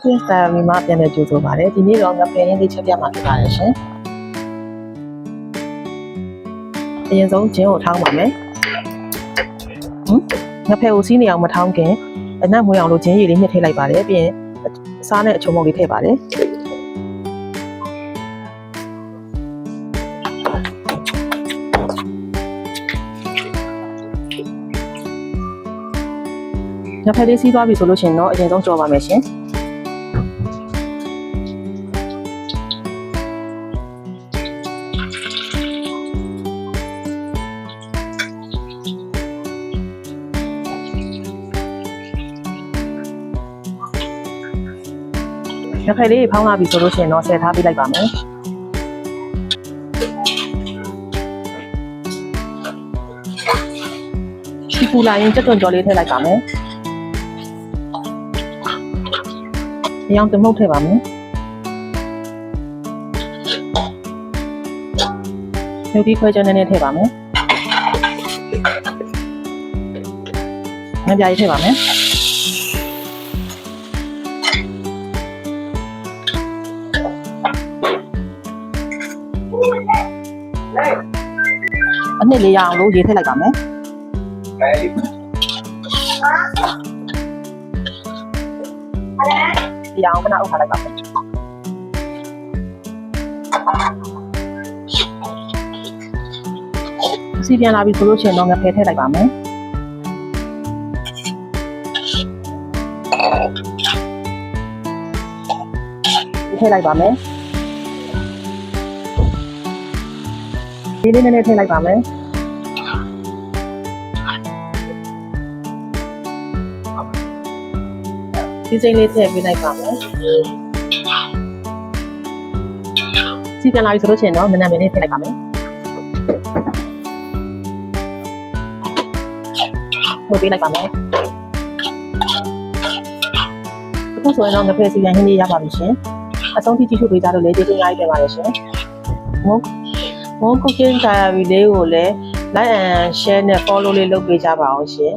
Style မှာပြန်လည်ကြိုဆိုပါတယ်ဒီနေ့တော့ငဖဲရင်းလေးချက်ပြမှာဖြစ်ပါတယ်ရှင်အရင်ဆုံးဂျင်းကိုထောင်းပါမယ်ငဖဲကိုစီးနေအောင်မထောင်းခင်အနက်မွေးအောင်လို့ဂျင်းရည်လေးညှစ်ထည့်လိုက်ပါတယ်ပြီးရင်အစားနဲ့အချုံမုံလေးထည့်ပါတယ်ငဖဲလေးစီးသွားပြီဆိုလို့ရှိရင်တော့အရင်ဆုံးကြော်ပါမယ်ရှင်ငဖဲလေးဖောင်းလာပြီဆိုလို့ရှိရင်တော့ဆယ်ထားပေးလိုက်ပါမယ်ဒီပူလာရင်ကြက်သွန်ကြော်လေးထည့်လိုက်ပါမယ်အရောင်တမုတ်ထည့်ပါမယ်မြုပ်ပြီးခွဲချက်နည်းနည်းထည့်ပါမယ်ငပြားရေးထည့်ပါမယ်အနှစ်လေးရအောင်လို့ရေးထည့်လိုက်ပါမယ်ဒီအောင်ခဏအုပ်ထားလိုက်ပါမယ်စီပြန်လာပြီဆိုလို့ရှိရင်တော့ငဖဲထည့်လိုက်ပါမယ်ထည့်လိုက်ပါမယ်ဒီလေးနည်းနည်းထည့်လိုက်ပါမယ်ဒီစိမ့်လေးထည့်ပေးလိုက်ပါမယ်စီပြန်လာပြီဆိုလို့ရှိရင်တော့မနက်မင်းလေးထည့်လိုက်ပါမယ်ဝတ်ပေးလိုက်ပါမယ်အခုဆိုရင်တော့ငဖဲစီပြန်ဟင်းလေးရပါပြီရှင်အဆုံးထိကြည့်ရှုပေးကြလို့လည်းကျေးဇူးအများကြီးတင်ပါတယ်ရှင်More cooking diary လေးကိုလည်း like and share နဲ့ follow လေးလုပ်ပေးကြပါအောင်ရှင်